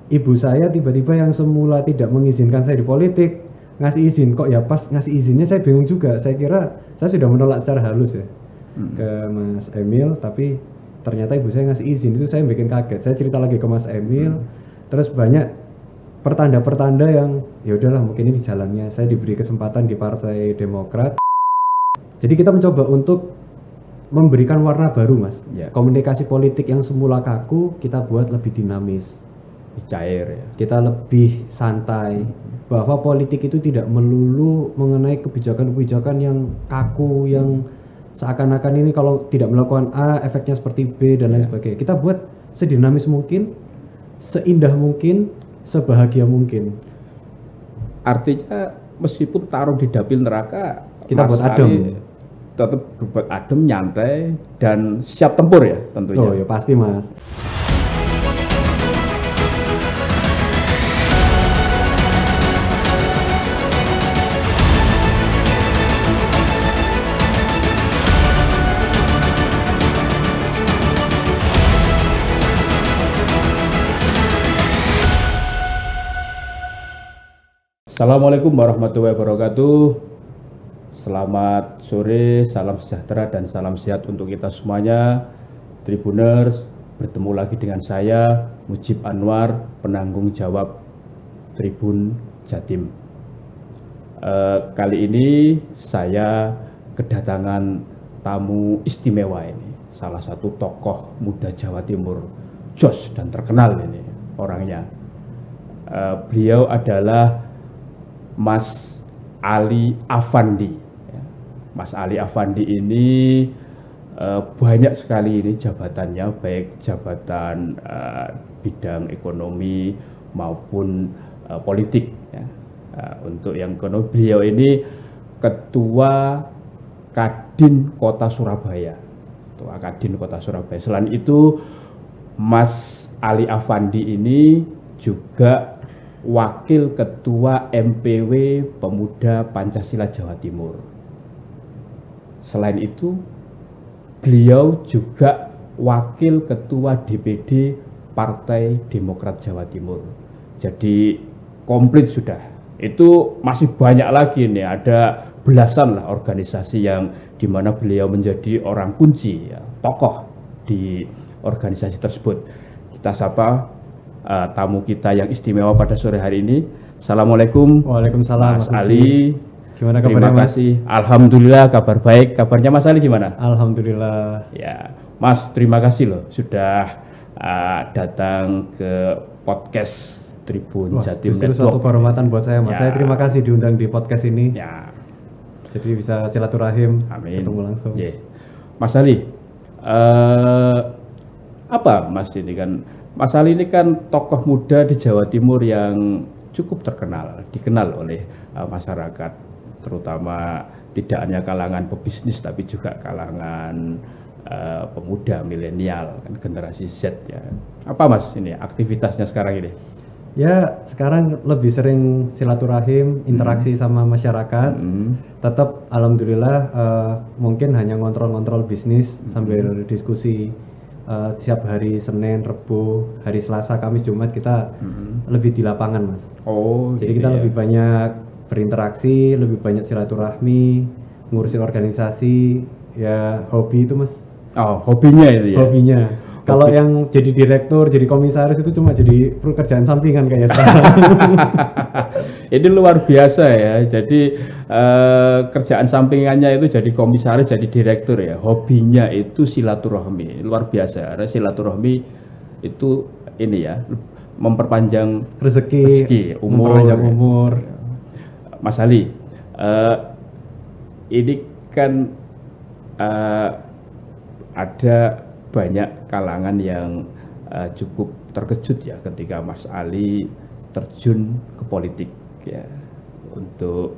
ibu saya tiba-tiba yang semula tidak mengizinkan saya di politik ngasih izin. Kok ya pas ngasih izinnya saya bingung juga. Saya kira saya sudah menolak secara halus ya ke Mas Emil, tapi ternyata ibu saya ngasih izin. Itu saya bikin kaget. Saya cerita lagi ke Mas Emil, terus banyak pertanda-pertanda yang ya udahlah mungkin ini jalannya. Saya diberi kesempatan di Partai Demokrat. Jadi kita mencoba untuk memberikan warna baru, Mas. Ya. Komunikasi politik yang semula kaku kita buat lebih dinamis, Cair ya. kita lebih santai. Bahwa politik itu tidak melulu mengenai kebijakan-kebijakan yang kaku, yang seakan-akan ini kalau tidak melakukan A efeknya seperti B dan lain sebagainya. Kita buat sedinamis mungkin, seindah mungkin, sebahagia mungkin. Artinya meskipun taruh di dapil neraka, Kita Mas buat adem. Ali tetap buat adem, nyantai dan siap tempur ya tentunya. Oh ya pasti, Mas. Assalamualaikum warahmatullahi wabarakatuh. Selamat sore, salam sejahtera dan salam sehat untuk kita semuanya. Tribuners, bertemu lagi dengan saya Mujib Anwar, penanggung jawab Tribun Jatim. Kali ini saya kedatangan tamu istimewa ini, salah satu tokoh muda Jawa Timur, jos dan terkenal ini orangnya. Beliau adalah Mas Ali Afandi. Mas Ali Afandi ini banyak sekali ini jabatannya, baik jabatan bidang ekonomi maupun politik. Ya. Untuk yang ekonomi, beliau ini Ketua Kadin Kota Surabaya. Ketua Kadin Kota Surabaya. Selain itu, Mas Ali Afandi ini juga Wakil Ketua MPW Pemuda Pancasila Jawa Timur. Selain itu, beliau juga Wakil Ketua DPD Partai Demokrat Jawa Timur. Jadi komplit sudah. Itu masih banyak lagi nih, ada belasan lah organisasi yang dimana beliau menjadi orang kunci, ya, tokoh di organisasi tersebut. Kita sapa tamu kita yang istimewa pada sore hari ini. Assalamualaikum. Waalaikumsalam, Mas Ali. Gimana Terima kabarnya, Mas? kasih. Alhamdulillah kabar baik. Kabarnya Mas Ali gimana? Alhamdulillah. Ya, Mas, terima kasih loh sudah datang ke podcast Tribun Jatim Justru Network. suatu kehormatan buat saya, Mas. Ya. Saya terima kasih diundang di podcast ini. Ya, Jadi bisa silaturahim, amin. ketemu langsung. Yeah. Mas Ali, apa Mas ini kan? Mas Ali ini kan tokoh muda di Jawa Timur yang cukup terkenal, dikenal oleh masyarakat, terutama tidak hanya kalangan pebisnis tapi juga kalangan pemuda milenial, kan, generasi Z ya. Apa Mas ini aktivitasnya sekarang ini? Ya, sekarang lebih sering silaturahim, interaksi sama masyarakat. Tetap alhamdulillah mungkin hanya ngontrol-ngontrol bisnis sambil diskusi. Setiap hari Senin, Rebo, hari Selasa, Kamis, Jumat kita lebih di lapangan, Mas. Oh, Jadi gitu kita ya. lebih banyak berinteraksi, lebih banyak silaturahmi, ngurusin organisasi, ya hobi itu, Mas. Oh, hobinya itu ya. Hobinya. Kalau yang jadi direktur, jadi komisaris itu cuma jadi pekerjaan sampingan kayaknya sekarang. Ini luar biasa ya. Jadi kerjaan sampingannya itu jadi komisaris, jadi direktur ya. Hobinya itu silaturahmi. Luar biasa. Karena silaturahmi itu ini ya, memperpanjang rezeki, umur. memperpanjang umur. Mas Ali, ini kan ada banyak kalangan yang cukup terkejut ya ketika Mas Ali terjun ke politik ya, untuk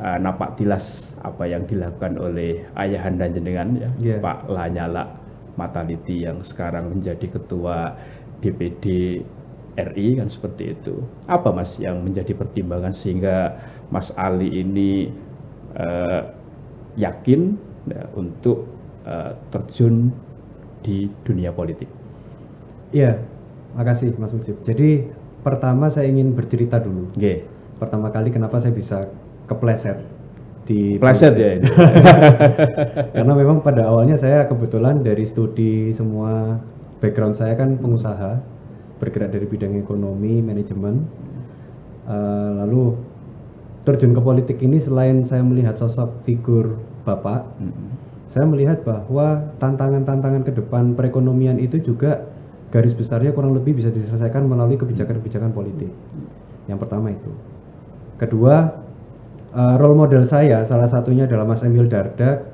napak tilas apa yang dilakukan oleh ayahanda jenengan ya, Pak Lanyala Mataliti yang sekarang menjadi ketua DPD RI kan, seperti itu. Apa Mas yang menjadi pertimbangan sehingga Mas Ali ini yakin ya, untuk terjun di dunia politik? Iya, makasih Mas Mujib. Jadi pertama saya ingin bercerita dulu. Nggih. Pertama kali kenapa saya bisa kepleset di Pleset ya ini. Karena memang pada awalnya saya kebetulan dari studi semua background saya kan pengusaha, bergerak dari bidang ekonomi, manajemen. Lalu terjun ke politik ini selain saya melihat sosok figur Bapak, saya melihat bahwa tantangan-tantangan ke depan perekonomian itu juga garis besarnya kurang lebih bisa diselesaikan melalui kebijakan-kebijakan politik. Yang pertama itu. Kedua, role model saya salah satunya adalah Mas Emil Dardak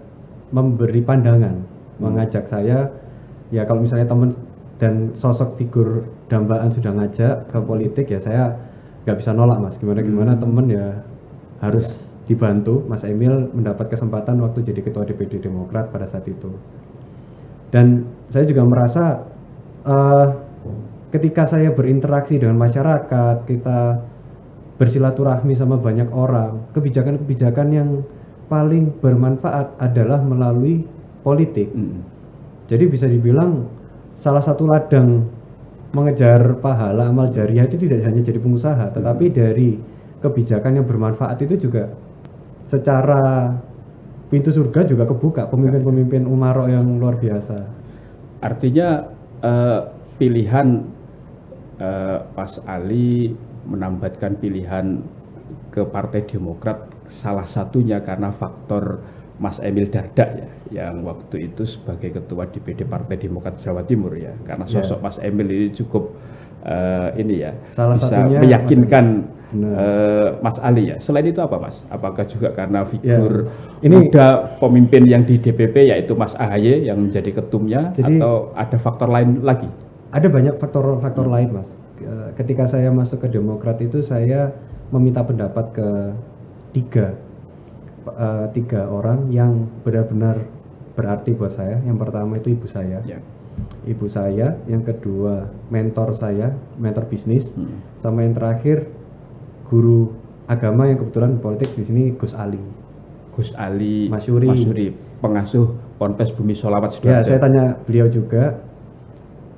memberi pandangan, mengajak saya, ya kalau misalnya teman dan sosok figur dambaan sudah ngajak ke politik ya saya nggak bisa nolak Mas. Gimana temen ya harus dibantu. Mas Emil mendapat kesempatan waktu jadi ketua DPD Demokrat pada saat itu. Dan saya juga merasa ketika saya berinteraksi dengan masyarakat, kita bersilaturahmi sama banyak orang, kebijakan-kebijakan yang paling bermanfaat adalah melalui politik. Jadi bisa dibilang salah satu ladang mengejar pahala amal jariah itu tidak hanya jadi pengusaha, tetapi dari kebijakan yang bermanfaat itu juga secara pintu surga juga kebuka, pemimpin-pemimpin umaro yang luar biasa. Artinya pilihan Mas Ali menambatkan pilihan ke Partai Demokrat salah satunya karena faktor Mas Emil Dardak ya, yang waktu itu sebagai ketua DPD Partai Demokrat Jawa Timur ya, karena sosok Mas Emil ini cukup ini ya, salah bisa meyakinkan Mas Ali ya. Selain itu apa Mas? Apakah juga karena figur muda pemimpin yang di DPP yaitu Mas AHY yang menjadi ketumnya, atau ada faktor lain lagi? Ada banyak faktor lain Mas. Ketika saya masuk ke Demokrat itu saya meminta pendapat ke tiga orang yang benar-benar berarti buat saya. Yang pertama itu ibu saya, ibu saya. Yang kedua mentor saya, mentor bisnis, sama yang terakhir guru agama yang kebetulan politik di sini Gus Ali. Gus Ali Masyuri, pengasuh Ponpes Bumi Sholawat Sidoarjo. Ya, saya tanya beliau juga.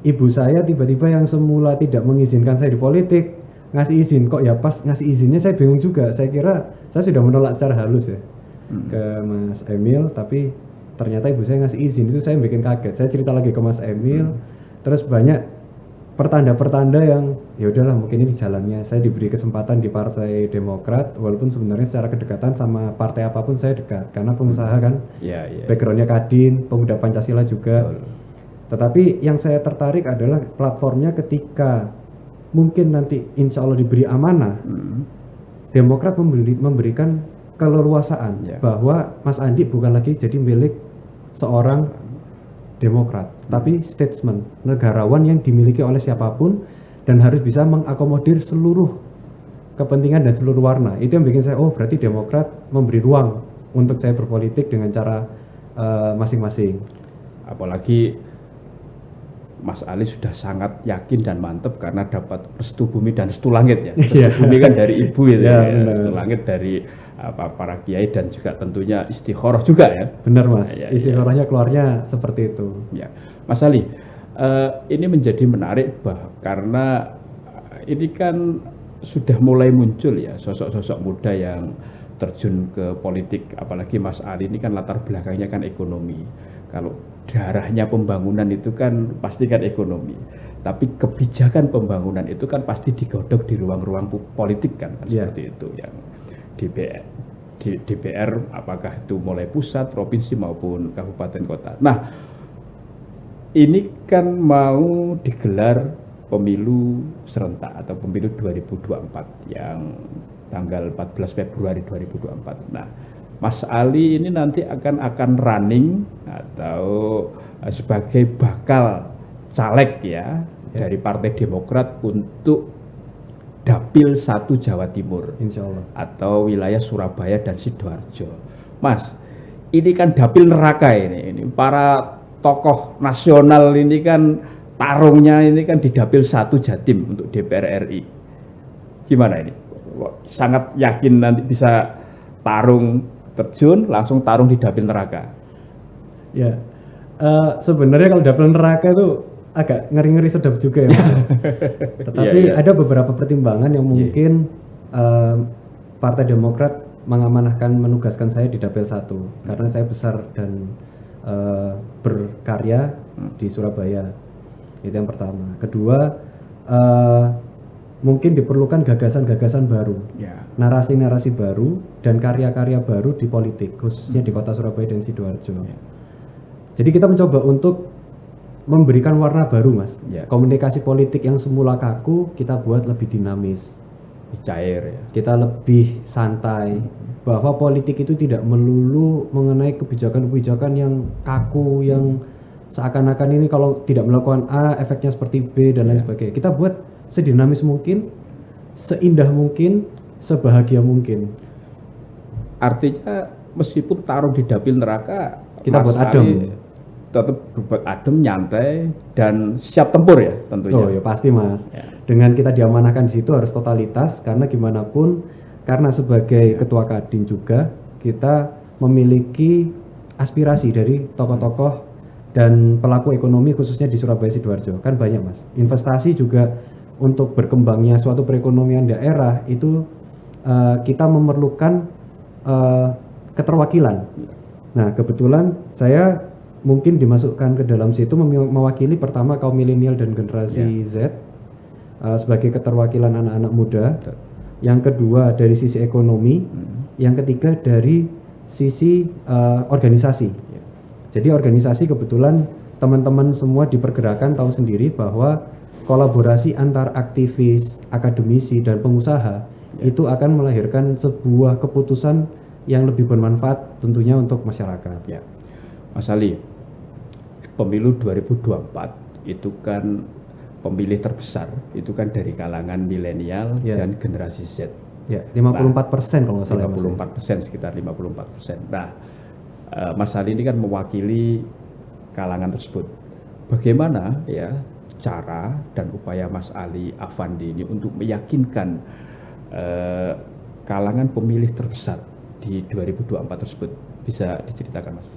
Ibu saya tiba-tiba yang semula tidak mengizinkan saya di politik ngasih izin, kok ya pas ngasih izinnya saya bingung juga. Saya kira saya sudah menolak secara halus ya ke Mas Emil, tapi ternyata ibu saya ngasih izin. Itu saya bikin kaget. Saya cerita lagi ke Mas Emil, terus banyak pertanda-pertanda yang ya udahlah mungkin ini jalannya. Saya diberi kesempatan di Partai Demokrat, walaupun sebenarnya secara kedekatan sama partai apapun saya dekat karena pengusaha kan, backgroundnya Kadin, pemuda Pancasila juga. Tetapi yang saya tertarik adalah platformnya ketika mungkin nanti insya Allah diberi amanah, Demokrat memberikan keleluasaan bahwa Mas Andi bukan lagi jadi milik seorang Demokrat, tapi statesman, negarawan yang dimiliki oleh siapapun dan harus bisa mengakomodir seluruh kepentingan dan seluruh warna. Itu yang bikin saya, oh berarti Demokrat memberi ruang untuk saya berpolitik dengan cara masing-masing. Apalagi Mas Ali sudah sangat yakin dan mantap karena dapat restu bumi dan restu langit ya. Restu bumi kan dari ibu itu restu langit dari para kiai dan juga tentunya istikharah juga ya. Benar Mas, istikharahnya keluarnya seperti itu. Ya, Mas Ali, ini menjadi menarik karena ini kan sudah mulai muncul ya sosok-sosok muda yang terjun ke politik, apalagi Mas Ali ini kan latar belakangnya kan ekonomi. Kalau darahnya pembangunan itu kan pasti kan ekonomi, tapi kebijakan pembangunan itu kan pasti digodok di ruang-ruang politik kan seperti itu yang DPR apakah itu mulai pusat, provinsi maupun kabupaten kota. Nah, ini kan mau digelar pemilu serentak atau pemilu 2024 yang tanggal 14 Februari 2024. Nah, Mas Ali ini nanti akan running atau sebagai bakal caleg ya dari Partai Demokrat untuk Dapil 1 Jawa Timur, Insya Allah, atau wilayah Surabaya dan Sidoarjo. Mas, ini kan dapil neraka ini para tokoh nasional ini kan tarungnya ini kan di Dapil 1 Jatim untuk DPR RI. Gimana ini? Sangat yakin nanti bisa terjun langsung tarung di dapil neraka. Ya, sebenarnya kalau dapil neraka itu agak ngeri-ngeri sedap juga ya. Tetapi ada beberapa pertimbangan yang mungkin Partai Demokrat mengamanahkan menugaskan saya di Dapil 1 karena saya besar dan berkarya di Surabaya. Itu yang pertama. Kedua, mungkin diperlukan gagasan-gagasan baru, narasi-narasi baru dan karya-karya baru di politik, khususnya di Kota Surabaya dan Sidoarjo. Jadi kita mencoba untuk memberikan warna baru, Mas. Komunikasi politik yang semula kaku kita buat lebih dinamis, cair ya. Kita lebih santai, bahwa politik itu tidak melulu mengenai kebijakan-kebijakan yang kaku, yang seakan-akan ini kalau tidak melakukan A efeknya seperti B dan lain sebagainya. Kita buat sedinamis mungkin, seindah mungkin, sebahagia mungkin. Artinya meskipun taruh di dapil neraka, kita buat adem, tetap buat adem, nyantai dan siap tempur ya tentunya. Oh ya pasti Mas. Dengan kita diamanahkan di situ harus totalitas, karena gimana pun, karena sebagai ketua Kadin juga kita memiliki aspirasi dari tokoh-tokoh dan pelaku ekonomi khususnya di Surabaya Sidoarjo. Kan banyak Mas. Investasi juga untuk berkembangnya suatu perekonomian daerah itu kita memerlukan keterwakilan. Nah kebetulan saya mungkin dimasukkan ke dalam situ mewakili pertama kaum milenial dan generasi Z sebagai keterwakilan anak-anak muda. Yang kedua dari sisi ekonomi, yang ketiga dari sisi organisasi. Jadi organisasi kebetulan teman-teman semua dipergerakan tahu sendiri bahwa kolaborasi antar aktivis, akademisi dan pengusaha itu akan melahirkan sebuah keputusan yang lebih bermanfaat tentunya untuk masyarakat. Ya. Mas Ali, pemilu 2024 itu kan pemilih terbesar itu kan dari kalangan milenial dan generasi Z. Ya, 54% kalau nggak salah. 54%, sekitar 54%. Nah, Mas Ali ini kan mewakili kalangan tersebut. Bagaimana ya cara dan upaya Mas Ali Afandi ini untuk meyakinkan kalangan pemilih terbesar di 2024 tersebut? Bisa diceritakan Mas?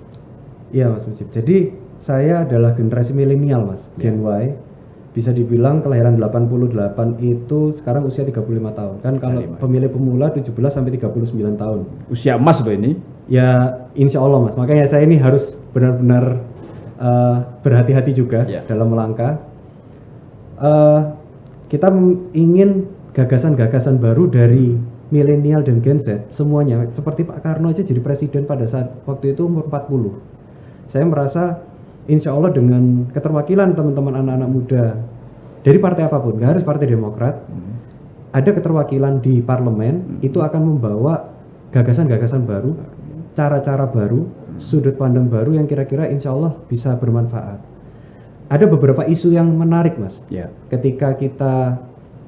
Iya Mas Mujib. Jadi saya adalah generasi milenial Mas, Gen Y. Bisa dibilang kelahiran 88 itu sekarang usia 35 tahun. Kan kalau pemilih pemula 17 sampai 39 tahun. Usia emas loh ini. Ya insya Allah Mas. Makanya saya ini harus benar-benar berhati-hati juga dalam melangkah. Kita ingin gagasan-gagasan baru dari milenial dan Gen Z semuanya. Seperti Pak Karno aja jadi presiden pada saat waktu itu umur 40. Saya merasa insya Allah dengan keterwakilan teman-teman anak-anak muda dari partai apapun, nggak harus partai Demokrat, ada keterwakilan di parlemen, itu akan membawa gagasan-gagasan baru, cara-cara baru, sudut pandang baru yang kira-kira insya Allah bisa bermanfaat. Ada beberapa isu yang menarik Mas, ketika kita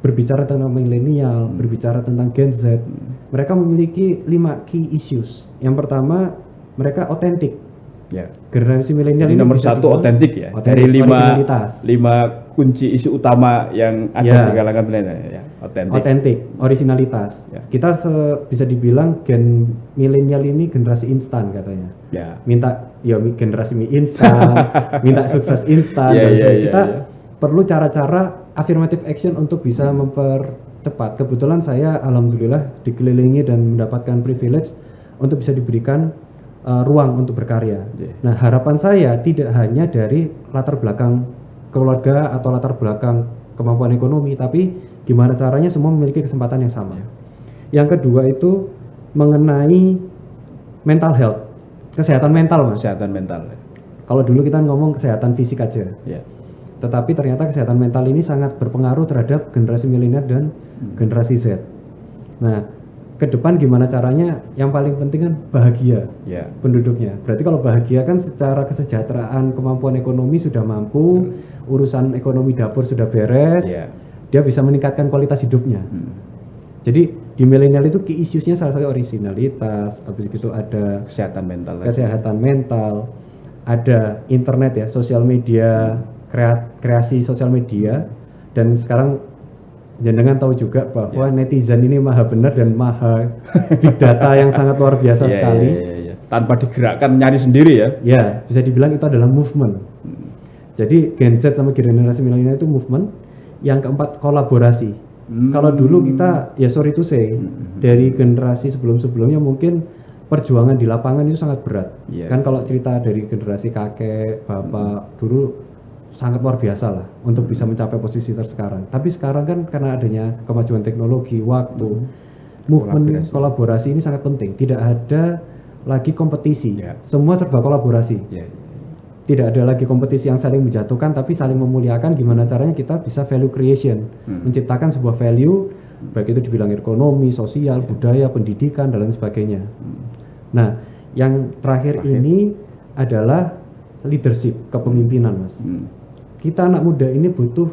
berbicara tentang milenial, berbicara tentang Gen Z, mereka memiliki 5 key issues. Yang pertama, mereka otentik. Generasi milenial ini nomor satu otentik ya. Dari 5 kunci isu utama yang ada di kalangan milenial ya. Otentik, originalitas. Kita bisa dibilang gen milenial ini generasi instan katanya. Minta generasi mie instan, minta sukses instan. Kita perlu cara-cara affirmative action untuk bisa mempercepat. Kebetulan saya alhamdulillah dikelilingi dan mendapatkan privilege untuk bisa diberikan ruang untuk berkarya. Nah harapan saya tidak hanya dari latar belakang keluarga atau latar belakang kemampuan ekonomi, tapi gimana caranya semua memiliki kesempatan yang sama. Yang kedua itu mengenai mental health, kesehatan mental Mas. Kesehatan mental. Kalau dulu kita ngomong kesehatan fisik aja, tetapi ternyata kesehatan mental ini sangat berpengaruh terhadap generasi milenial dan generasi Z. Nah ke depan gimana caranya, yang paling penting kan bahagia penduduknya. Berarti kalau bahagia kan secara kesejahteraan, kemampuan ekonomi sudah mampu, urusan ekonomi dapur sudah beres, dia bisa meningkatkan kualitas hidupnya. Jadi di milenial itu key issues-nya salah satu originalitas, habis itu ada kesehatan mental, ada internet ya, sosial media, kreasi sosial media, dan sekarang jenengan tahu juga bahwa netizen ini maha benar dan maha big data yang sangat luar biasa sekali. Tanpa digerakkan nyari sendiri ya. Ya, bisa dibilang itu adalah movement. Jadi Gen Z sama generasi milenial itu movement. Yang keempat kolaborasi. Kalau dulu kita ya sorry to say dari generasi sebelum-sebelumnya mungkin perjuangan di lapangan itu sangat berat. Kan kalau cerita dari generasi kakek, bapak dulu sangat luar biasa lah untuk bisa mencapai posisi sekarang. Tapi sekarang kan karena adanya kemajuan teknologi, waktu, movement kolaborasi ini sangat penting. Tidak ada lagi kompetisi. Semua serba kolaborasi. Tidak ada lagi kompetisi yang saling menjatuhkan, tapi saling memuliakan. Gimana caranya kita bisa value creation, menciptakan sebuah value, baik itu dibilang ekonomi, sosial, budaya, pendidikan, dan lain sebagainya. Nah, yang terakhir ini adalah leadership, kepemimpinan, Mas. Kita anak muda ini butuh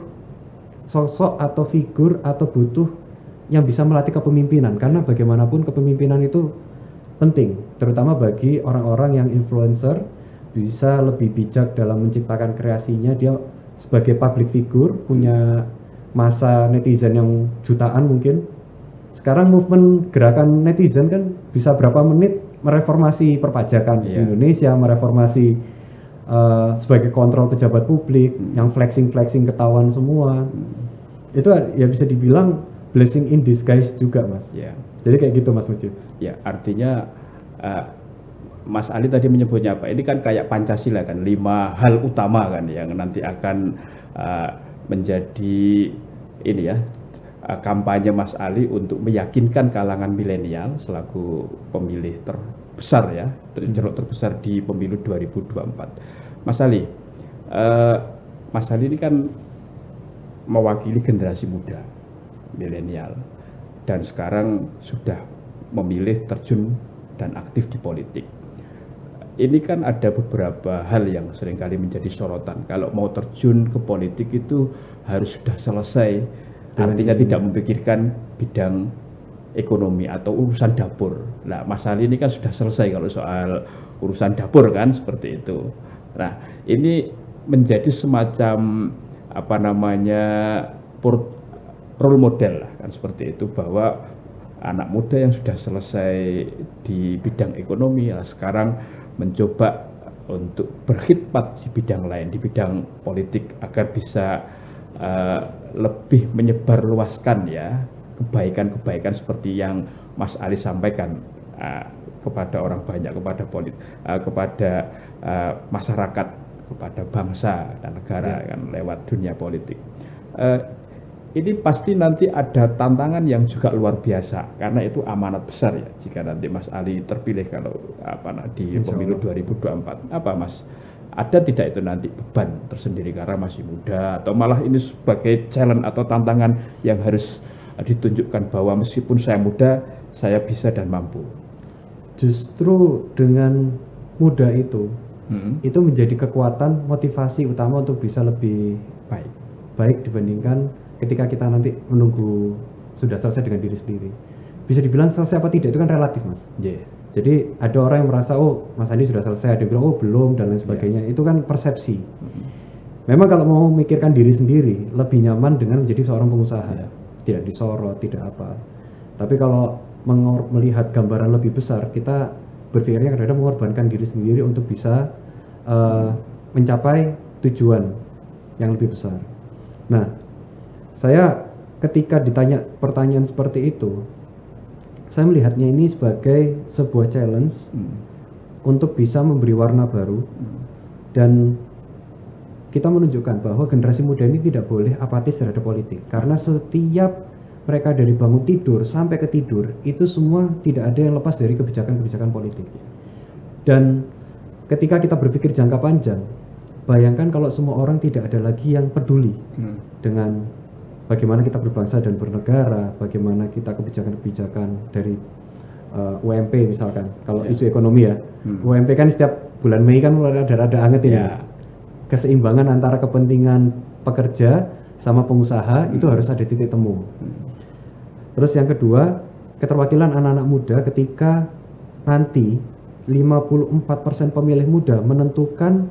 sosok atau figur atau butuh yang bisa melatih kepemimpinan, karena bagaimanapun kepemimpinan itu penting, terutama bagi orang-orang yang influencer, bisa lebih bijak dalam menciptakan kreasinya. Dia sebagai public figure punya masa netizen yang jutaan mungkin. Sekarang movement gerakan netizen kan bisa berapa menit mereformasi perpajakan di Indonesia, mereformasi sebagai kontrol pejabat publik yang flexing ketahuan semua. Itu ya bisa dibilang blessing in disguise juga, Mas. Jadi kayak gitu, Mas Mujib. Ya, artinya Mas Ali tadi menyebutnya apa? Ini kan kayak Pancasila kan, 5 hal utama kan yang nanti akan menjadi ini ya kampanye Mas Ali untuk meyakinkan kalangan milenial selaku pemilih terbesar ya, ceruk terbesar di pemilu 2024. Mas Ali ini kan mewakili generasi muda milenial dan sekarang sudah memilih terjun dan aktif di politik. Ini kan ada beberapa hal yang seringkali menjadi sorotan. Kalau mau terjun ke politik itu harus sudah selesai, artinya tidak memikirkan bidang ekonomi atau urusan dapur. Nah, Mas Ali ini kan sudah selesai kalau soal urusan dapur kan, seperti itu. Nah, ini menjadi semacam apa namanya role model lah kan, seperti itu, bahwa anak muda yang sudah selesai di bidang ekonomi sekarang mencoba untuk berkhidmat di bidang lain, di bidang politik, agar bisa lebih menyebarluaskan ya kebaikan-kebaikan seperti yang Mas Ali sampaikan kepada orang banyak, kepada masyarakat, kepada bangsa dan negara kan, lewat dunia politik. Ini pasti nanti ada tantangan yang juga luar biasa, karena itu amanat besar ya jika nanti Mas Ali terpilih kalau di pemilu 2024. Apa Mas, ada tidak itu nanti beban tersendiri karena masih muda, atau malah ini sebagai challenge atau tantangan yang harus ditunjukkan bahwa meskipun saya muda, saya bisa dan mampu? Justru dengan muda itu menjadi kekuatan motivasi utama untuk bisa lebih baik dibandingkan ketika kita nanti menunggu sudah selesai dengan diri sendiri. Bisa dibilang selesai apa tidak itu kan relatif, Mas. Jadi ada orang yang merasa Mas Andi sudah selesai, ada yang bilang belum dan lain sebagainya. Itu kan persepsi. Memang kalau mau memikirkan diri sendiri lebih nyaman dengan menjadi seorang pengusaha, tidak disorot, tidak apa. Tapi kalau melihat gambaran lebih besar, kita berpikirnya kadang-kadang mengorbankan diri sendiri untuk bisa mencapai tujuan yang lebih besar. Nah, saya ketika ditanya pertanyaan seperti itu, saya melihatnya ini sebagai sebuah challenge untuk bisa memberi warna baru, dan kita menunjukkan bahwa generasi muda ini tidak boleh apatis terhadap politik, karena setiap mereka dari bangun tidur sampai ke tidur itu semua tidak ada yang lepas dari kebijakan-kebijakan politik. Dan ketika kita berpikir jangka panjang, bayangkan kalau semua orang tidak ada lagi yang peduli dengan bagaimana kita berbangsa dan bernegara, bagaimana kita kebijakan-kebijakan dari UMP misalkan, kalau isu ekonomi ya, UMP kan setiap bulan Mei kan mulai ada anget ini, keseimbangan antara kepentingan pekerja sama pengusaha itu harus ada titik temu. Terus yang kedua, keterwakilan anak-anak muda ketika nanti 54% pemilih muda menentukan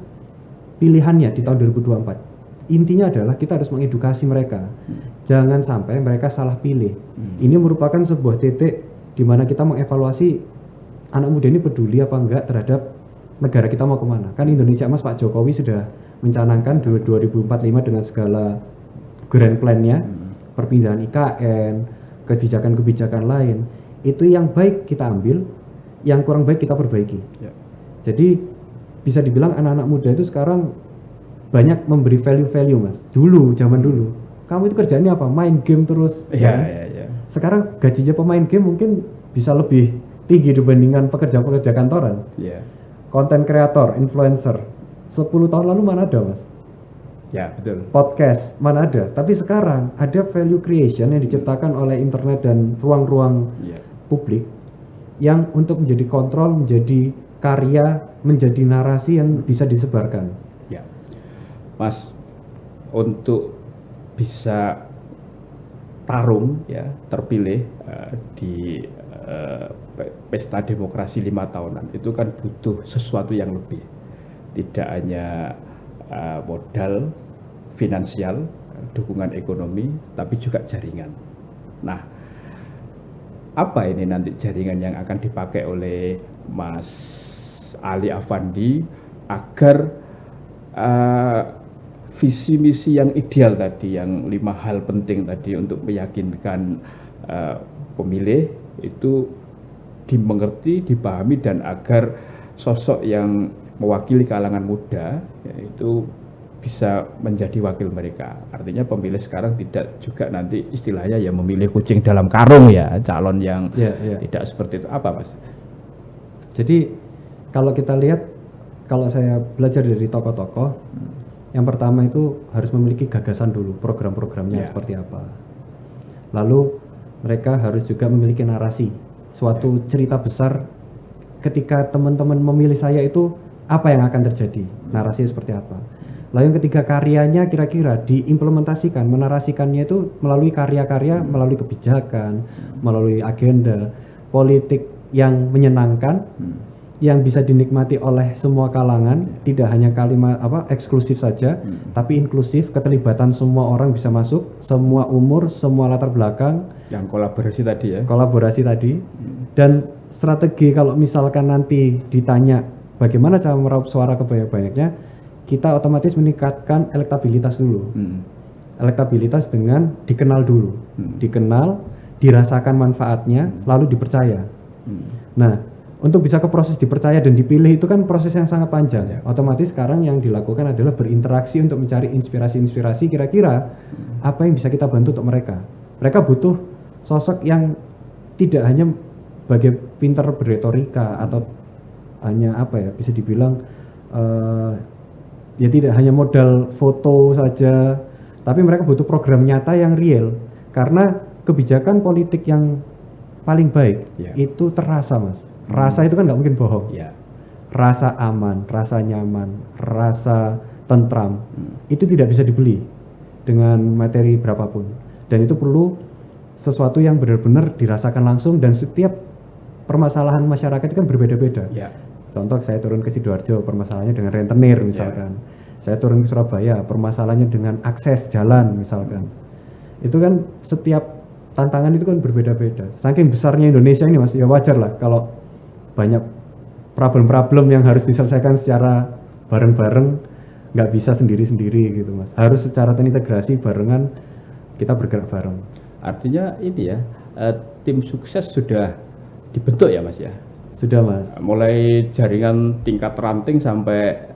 pilihannya di tahun 2024. Intinya adalah kita harus mengedukasi mereka, jangan sampai mereka salah pilih. Ini merupakan sebuah titik di mana kita mengevaluasi anak muda ini peduli apa enggak terhadap negara kita mau kemana. Kan Indonesia Mas Pak Jokowi sudah mencanangkan 2045 dengan segala grand plan-nya, perpindahan IKN, kebijakan-kebijakan lain. Itu yang baik kita ambil, yang kurang baik kita perbaiki. Ya. Jadi bisa dibilang anak-anak muda itu sekarang banyak memberi value-value Mas. Dulu, zaman dulu, kamu itu kerjaannya apa? Main game terus. Iya, kan? iya. Sekarang gajinya pemain game mungkin bisa lebih tinggi dibandingkan pekerja-pekerja kantoran. Iya. Konten kreator, influencer. 10 tahun lalu mana ada Mas? Ya, betul. Podcast, mana ada? Tapi sekarang ada value creation yang diciptakan oleh internet dan ruang-ruang Iya. publik yang untuk menjadi kontrol, menjadi karya, menjadi narasi yang bisa disebarkan. Ya. Mas, untuk bisa tarung ya, terpilih di pesta demokrasi 5 tahunan itu kan butuh sesuatu yang lebih, tidak hanya modal finansial, dukungan ekonomi, tapi juga jaringan. Nah, apa ini nanti jaringan yang akan dipakai oleh Mas Ali Afandi agar visi misi yang ideal tadi, yang 5 hal penting tadi untuk meyakinkan pemilih itu dimengerti, dipahami, dan agar sosok yang mewakili kalangan muda yaitu bisa menjadi wakil mereka. Artinya pemilih sekarang tidak juga nanti istilahnya ya memilih kucing dalam karung ya, calon yang tidak seperti itu. Apa Mas? Jadi kalau kita lihat, kalau saya belajar dari tokoh-tokoh, yang pertama itu harus memiliki gagasan dulu, program-programnya seperti apa. Lalu mereka harus juga memiliki narasi, suatu cerita besar ketika teman-teman memilih saya itu apa yang akan terjadi, narasinya seperti apa. Lalu yang ketiga, karyanya kira-kira diimplementasikan, menarasikannya itu melalui karya-karya, melalui kebijakan, melalui agenda politik yang menyenangkan, yang bisa dinikmati oleh semua kalangan, tidak hanya kalimat eksklusif saja, tapi inklusif, keterlibatan semua orang bisa masuk, semua umur, semua latar belakang. Yang kolaborasi tadi ya. Kolaborasi tadi. Dan strategi kalau misalkan nanti ditanya bagaimana cara meraup suara kebanyak-banyaknya, kita otomatis meningkatkan elektabilitas dulu. Elektabilitas dengan dikenal dulu. Dikenal, dirasakan manfaatnya, lalu dipercaya. Nah, untuk bisa ke proses dipercaya dan dipilih itu kan proses yang sangat panjang. Otomatis sekarang yang dilakukan adalah berinteraksi untuk mencari inspirasi-inspirasi kira-kira apa yang bisa kita bantu untuk mereka. Mereka butuh sosok yang tidak hanya pintar berretorika atau hanya bisa dibilang ya tidak hanya modal foto saja, tapi mereka butuh program nyata yang real. Karena kebijakan politik yang paling baik itu terasa Mas. Rasa itu kan nggak mungkin bohong. Rasa aman, rasa nyaman, rasa tentram itu tidak bisa dibeli dengan materi berapapun. Dan itu perlu sesuatu yang benar-benar dirasakan langsung, dan setiap permasalahan masyarakat itu kan berbeda-beda. Contoh, saya turun ke Sidoarjo, permasalahannya dengan rentenir misalkan. Saya turun ke Surabaya, permasalahannya dengan akses jalan misalkan. Itu kan setiap tantangan itu kan berbeda-beda. Saking besarnya Indonesia ini Mas, ya wajar lah kalau banyak problem-problem yang harus diselesaikan secara bareng-bareng, nggak bisa sendiri-sendiri gitu Mas. Harus secara terintegrasi barengan, kita bergerak bareng. Artinya ini ya, tim sukses sudah dibentuk ya Mas ya? Sudah Mas. Mulai jaringan tingkat ranting sampai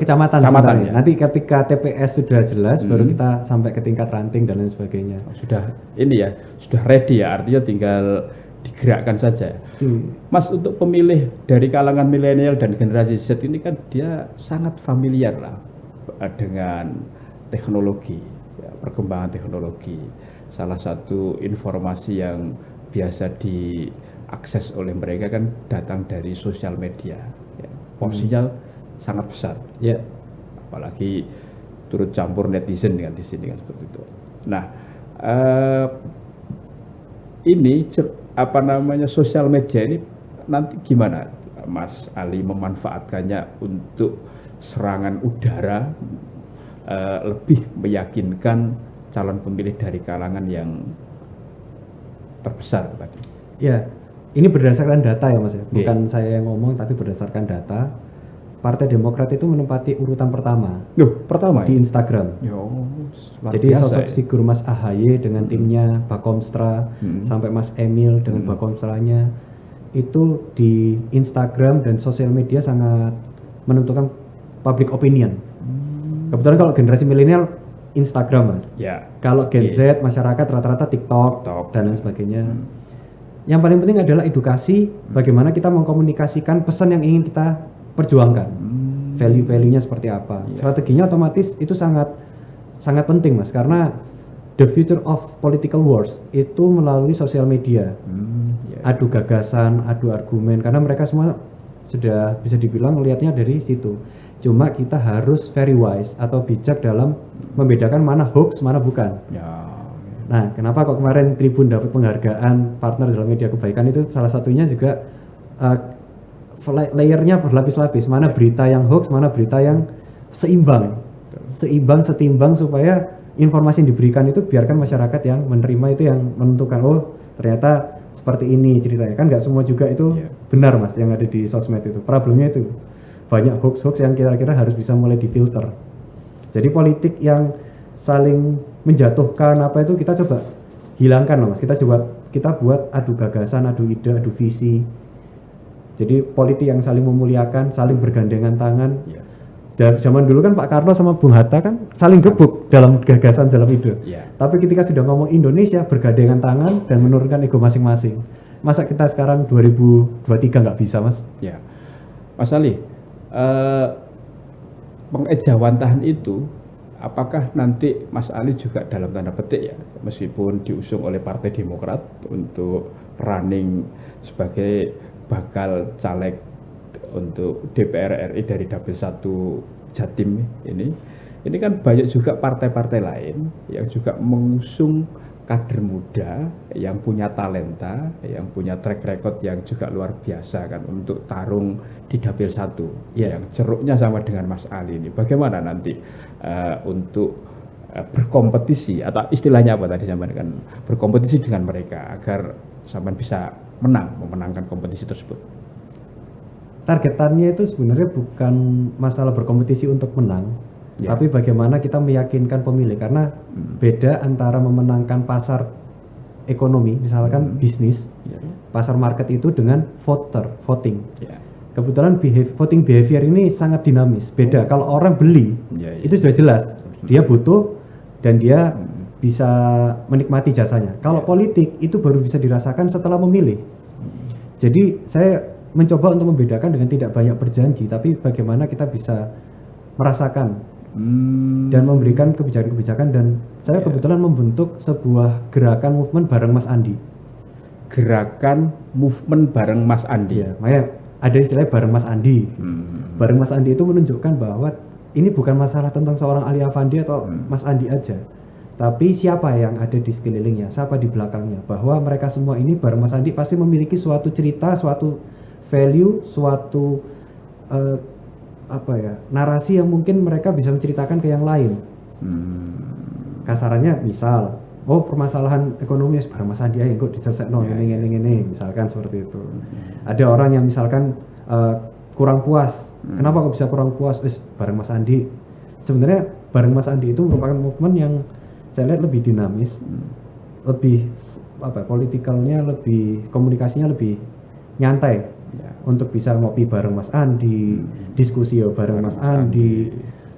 kecamatan ya? Nanti ketika TPS sudah jelas, baru kita sampai ke tingkat ranting dan lain sebagainya. Sudah ini ya, sudah ready ya, artinya tinggal digerakkan saja. Mas, untuk pemilih dari kalangan milenial dan generasi Z ini kan dia sangat familiar lah dengan teknologi, perkembangan teknologi. Salah satu informasi yang biasa diakses oleh mereka kan datang dari sosial media. Porsinya sangat besar. Apalagi turut campur netizen kan di sini kan seperti itu. Nah, ini sosial media ini nanti gimana Mas Ali memanfaatkannya untuk serangan udara, lebih meyakinkan calon pemilih dari kalangan yang terbesar tadi? Ya, ini berdasarkan data ya Mas ya, bukan saya yang ngomong tapi berdasarkan data. Partai Demokrat itu menempati urutan pertama pertama di ya? Instagram. Jadi sosok figur Mas AHY dengan timnya, Bakomstra, sampai Mas Emil dengan Bakomstranya, itu di Instagram dan sosial media sangat menentukan public opinion. Kebetulan kalau generasi milenial Instagram Mas. Ya. Kalau Gen Z masyarakat rata-rata TikTok dan lain sebagainya. Yang paling penting adalah edukasi, bagaimana kita mengkomunikasikan pesan yang ingin kita perjuangkan, value-value-nya seperti apa. Strateginya otomatis itu sangat penting Mas, karena the future of political wars itu melalui sosial media. Adu gagasan, adu argumen, karena mereka semua sudah bisa dibilang melihatnya dari situ. Cuma kita harus very wise atau bijak dalam membedakan mana hoax, mana bukan. Nah, kenapa kok kemarin Tribun dapat penghargaan partner dalam media kebaikan itu salah satunya juga layernya berlapis-lapis, mana berita yang hoax, mana berita yang setimbang supaya informasi yang diberikan itu biarkan masyarakat yang menerima itu yang menentukan, oh ternyata seperti ini ceritanya. Kan nggak semua juga itu benar Mas yang ada di sosmed itu. Problemnya itu banyak hoax-hoax yang kira-kira harus bisa mulai difilter. Jadi politik yang saling menjatuhkan apa itu kita coba hilangkan loh Mas. Kita buat adu gagasan, adu ide, adu visi. Jadi politik yang saling memuliakan, saling bergandengan tangan. Zaman dulu kan Pak Karno sama Bung Hatta kan saling gebuk dalam gagasan, dalam ide. Tapi ketika sudah ngomong Indonesia, bergandengan tangan dan menurunkan ego masing-masing. Masa kita sekarang 2023 nggak bisa Mas? Ya, Mas Ali, pengejawantahan itu apakah nanti Mas Ali juga dalam tanda petik ya, meskipun diusung oleh Partai Demokrat untuk running sebagai bakal caleg untuk DPR RI dari Dapil 1 Jatim ini kan banyak juga partai-partai lain yang juga mengusung kader muda yang punya talenta, yang punya track record yang juga luar biasa kan untuk tarung di Dapil 1 yang ceruknya sama dengan Mas Ali ini. Bagaimana nanti untuk berkompetisi atau istilahnya apa tadi sampean kan berkompetisi dengan mereka agar sampean bisa memenangkan kompetisi tersebut? Targetannya itu sebenarnya bukan masalah berkompetisi untuk menang, tapi bagaimana kita meyakinkan pemilih, karena beda antara memenangkan pasar ekonomi, misalkan bisnis, pasar market itu dengan voting. Kebetulan voting behavior ini sangat dinamis, beda. Kalau orang beli, itu sudah jelas, dia butuh dan dia bisa menikmati jasanya. Kalau politik itu baru bisa dirasakan setelah memilih. Jadi saya mencoba untuk membedakan dengan tidak banyak berjanji, tapi bagaimana kita bisa merasakan dan memberikan kebijakan-kebijakan. Dan saya kebetulan membentuk sebuah gerakan movement bareng Mas Andi. Gerakan movement bareng Mas Andi. Makanya ada istilahnya bareng Mas Andi. Bareng Mas Andi itu menunjukkan bahwa ini bukan masalah tentang seorang Ali Afandi atau Mas Andi aja, tapi siapa yang ada di sekelilingnya, siapa di belakangnya, bahwa mereka semua ini bareng Mas Andi pasti memiliki suatu cerita, suatu value, suatu narasi yang mungkin mereka bisa menceritakan ke yang lain. Kasarannya misal, oh permasalahan ekonomi bareng Mas Andi aja kok diselesaikan ini misalkan seperti itu. Ada orang yang misalkan kurang puas, kenapa kok bisa kurang puas? Bareng Mas Andi. Sebenarnya bareng Mas Andi itu merupakan movement yang saya lihat lebih dinamis, lebih politikalnya, lebih komunikasinya lebih nyantai, untuk bisa ngopi bareng Mas Andi, diskusi bareng Mas Andi,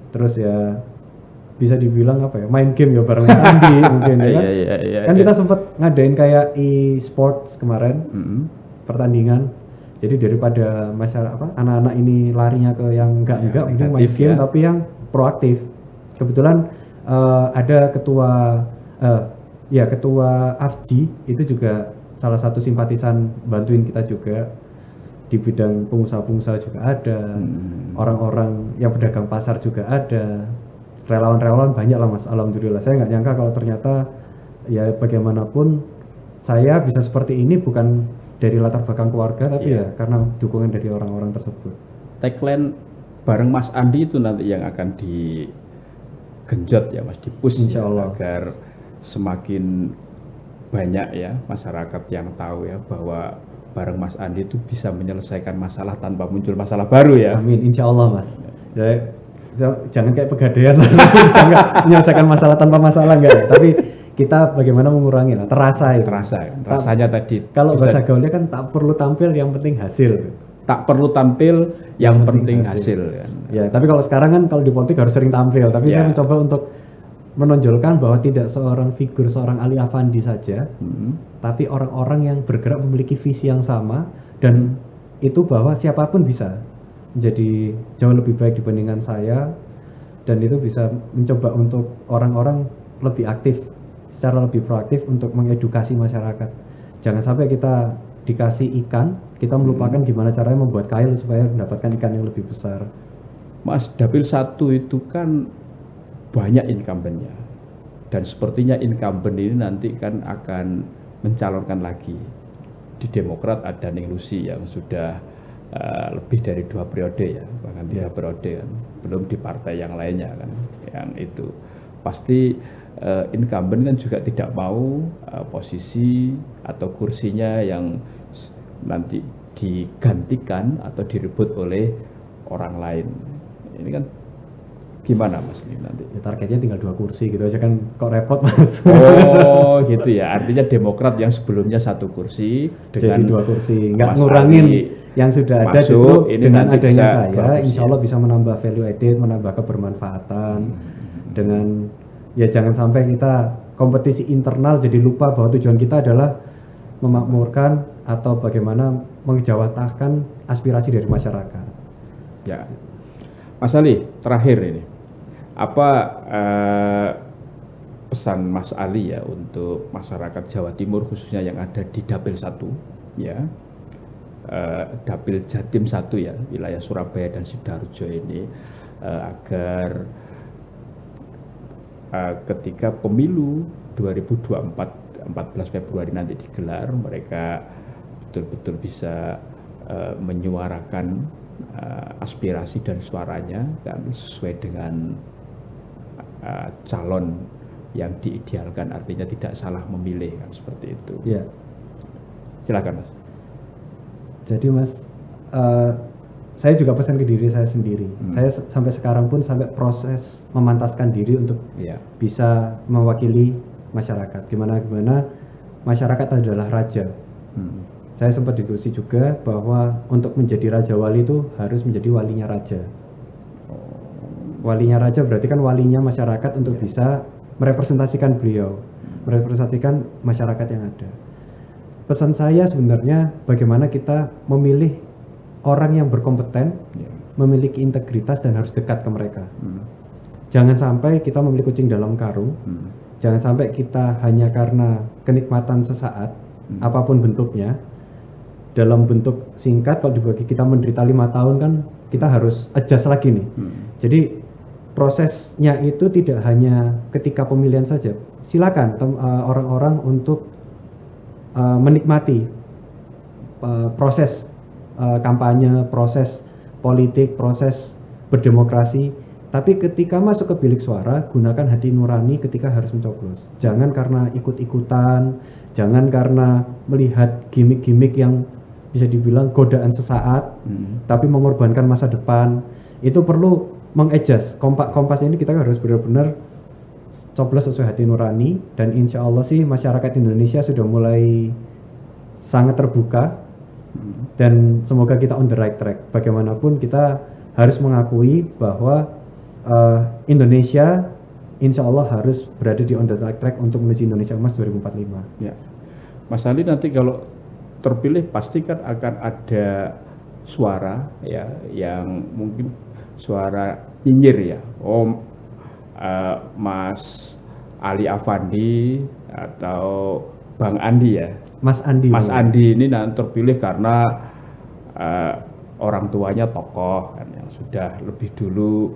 terus ya bisa dibilang main game bareng Mas Andi mungkin kan kita sempat ngadain kayak e-sports kemarin, pertandingan. Jadi daripada masyarakat anak-anak ini larinya ke yang enggak mungkin main game tapi yang proaktif. Kebetulan ada ketua AFGI itu juga salah satu simpatisan bantuin kita juga. Di bidang pengusaha-pengusaha juga ada, orang-orang yang pedagang pasar juga ada, relawan-relawan banyak lah Mas, alhamdulillah. Saya nggak nyangka kalau ternyata ya bagaimanapun saya bisa seperti ini bukan dari latar belakang keluarga, tapi ya karena dukungan dari orang-orang tersebut. Tagline bareng Mas Andi itu nanti yang akan digenjot ya Mas, di-push Insya Allah. Agar semakin banyak ya masyarakat yang tahu ya bahwa bareng Mas Andi itu bisa menyelesaikan masalah tanpa muncul masalah baru ya. Amin, insya Allah Mas. Ya, jangan kayak pegadaian lah, bisa nggak menyelesaikan masalah tanpa masalah enggak ya. Tapi kita bagaimana mengurangi lah, terasa itu. Terasa, rasanya tadi. Kalau bahasa gaulnya kan tak perlu tampil, yang penting hasil. Tak perlu tampil, yang penting hasil. Kan. Ya, tapi kalau sekarang kan kalau di politik harus sering tampil. Tapi saya mencoba untuk menonjolkan bahwa tidak seorang figur, seorang Ali Afandi saja, tapi orang-orang yang bergerak memiliki visi yang sama, dan itu bahwa siapapun bisa menjadi jauh lebih baik dibandingkan saya, dan itu bisa mencoba untuk orang-orang lebih aktif, secara lebih proaktif untuk mengedukasi masyarakat. Jangan sampai kita dikasih ikan, kita melupakan gimana caranya membuat kail supaya mendapatkan ikan yang lebih besar. Mas, Dapil 1 itu kan banyak incumbent-nya, dan sepertinya incumbent ini nanti kan akan mencalonkan lagi. Di Demokrat ada Ning Lucy yang sudah lebih dari 2 periode ya, bahkan 3 periode kan, belum di partai yang lainnya kan, yang itu pasti incumbent kan juga tidak mau posisi atau kursinya yang nanti digantikan atau direbut oleh orang lain. Ini kan gimana Mas ini nanti? Ya, targetnya tinggal 2 kursi gitu aja kan, kok repot Mas. Oh gitu ya, artinya Demokrat yang sebelumnya 1 kursi dengan jadi 2 kursi, nggak Mas ngurangin Ali yang sudah ada, masuk, justru ini dengan nanti adanya bisa saya berfungsi. insya Allah bisa menambah value added, menambah kebermanfaatan. Dengan ya jangan sampai kita kompetisi internal jadi lupa bahwa tujuan kita adalah memakmurkan atau bagaimana menjawatahkan aspirasi dari masyarakat. Ya, Mas Ali, terakhir ini, apa pesan Mas Ali ya untuk masyarakat Jawa Timur khususnya yang ada di Dapil 1, ya, Dapil Jatim 1 ya, wilayah Surabaya dan Sidoarjo ini, agar ketika pemilu 2024 14 Februari nanti digelar, mereka betul-betul bisa menyuarakan aspirasi dan suaranya kan sesuai dengan calon yang diidealkan, artinya tidak salah memilih kan, seperti itu. Ya. Silakan Mas. Jadi Mas, saya juga pesan ke diri saya sendiri. Saya sampai sekarang pun sampai proses memantaskan diri untuk bisa mewakili masyarakat. Gimana masyarakat adalah raja. Saya sempat diskusi juga bahwa untuk menjadi raja wali itu harus menjadi walinya raja. Walinya raja berarti kan walinya masyarakat untuk bisa merepresentasikan beliau, merepresentasikan masyarakat yang ada. Pesan saya sebenarnya bagaimana kita memilih orang yang berkompeten, memiliki integritas dan harus dekat ke mereka. Jangan sampai kita memilih kucing dalam karung. Jangan sampai kita hanya karena kenikmatan sesaat, apapun bentuknya, dalam bentuk singkat, kalau dibagi kita menderita 5 tahun kan kita harus adjust lagi nih. Jadi prosesnya itu tidak hanya ketika pemilihan saja. Silakan orang-orang untuk menikmati proses kampanye, proses politik, proses berdemokrasi. Tapi ketika masuk ke bilik suara, gunakan hati nurani ketika harus mencoblos. Jangan karena ikut-ikutan, jangan karena melihat gimmick-gimmick yang bisa dibilang godaan sesaat, tapi mengorbankan masa depan. Itu perlu mengadjust. Kompas ini kita harus benar-benar coblos sesuai hati nurani, dan insya Allah sih masyarakat Indonesia sudah mulai sangat terbuka, dan semoga kita on the right track. Bagaimanapun kita harus mengakui bahwa Indonesia insya Allah harus berada di on the right track untuk menuju Indonesia Emas 2045. Ya, Mas Ali nanti kalau terpilih pasti kan akan ada suara ya yang mungkin suara nyinyir ya. Mas Ali Afandi atau Bang Andi ya. Mas Andi ini nanti terpilih karena orang tuanya tokoh kan, yang sudah lebih dulu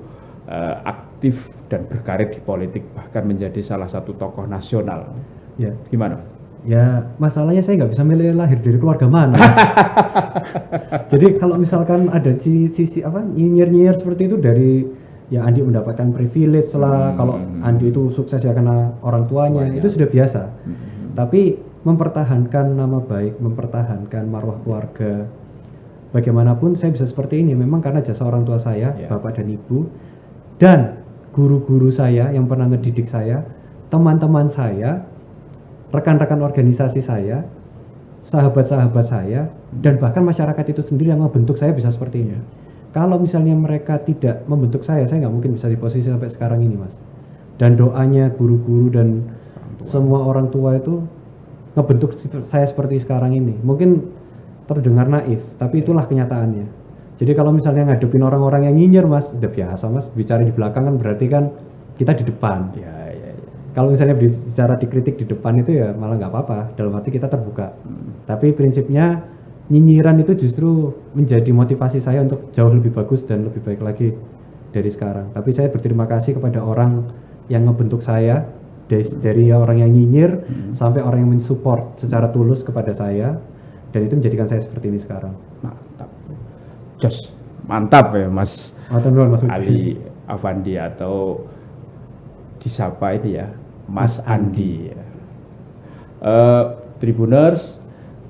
aktif dan berkarir di politik, bahkan menjadi salah satu tokoh nasional. Ya. Gimana? Ya, masalahnya saya nggak bisa milih lahir dari keluarga mana. Jadi kalau misalkan ada sisi apa nyinyir seperti itu dari ya Andi mendapatkan privilege lah, kalau Andi itu sukses ya karena orang tuanya, itu sudah biasa. Tapi mempertahankan nama baik, mempertahankan marwah keluarga. Bagaimanapun saya bisa seperti ini memang karena jasa orang tua saya, bapak dan ibu, dan guru-guru saya yang pernah ngedidik saya, teman-teman saya, rekan-rekan organisasi saya, sahabat-sahabat saya, dan bahkan masyarakat itu sendiri yang membentuk saya bisa seperti ini. Kalau misalnya mereka tidak membentuk saya nggak mungkin bisa di posisi sampai sekarang ini, Mas. Dan doanya guru-guru dan semua orang tua itu ngebentuk saya seperti sekarang ini. Mungkin terdengar naif, tapi itulah kenyataannya. Jadi kalau misalnya ngadepin orang-orang yang nyinyir, Mas, udah biasa, Mas. Bicara di belakang kan berarti kan kita di depan. Kalau misalnya bicara dikritik di depan itu ya malah nggak apa-apa, dalam arti kita terbuka. Tapi prinsipnya nyinyiran itu justru menjadi motivasi saya untuk jauh lebih bagus dan lebih baik lagi dari sekarang. Tapi saya berterima kasih kepada orang yang ngebentuk saya, dari orang yang nyinyir sampai orang yang mensupport secara tulus kepada saya, dan itu menjadikan saya seperti ini sekarang. Mantap, Jos, mantap ya Mas Ali Afandi, atau disapa ini ya Mas Andi. Tribuners,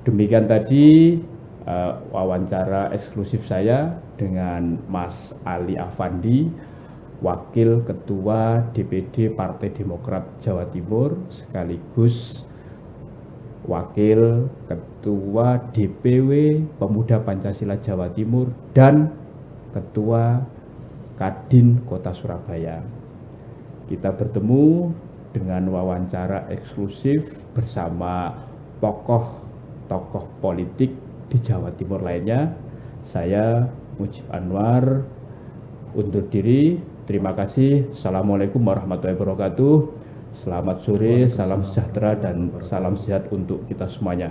demikian tadi wawancara eksklusif saya dengan Mas Ali Afandi, Wakil Ketua DPD Partai Demokrat Jawa Timur, sekaligus Wakil Ketua DPW Pemuda Pancasila Jawa Timur, dan Ketua Kadin Kota Surabaya. Kita bertemu dengan wawancara eksklusif bersama tokoh-tokoh politik di Jawa Timur lainnya. Saya Mujib Anwar undur diri. Terima kasih. Assalamualaikum warahmatullahi wabarakatuh. Selamat sore, salam sejahtera dan salam sehat untuk kita semuanya.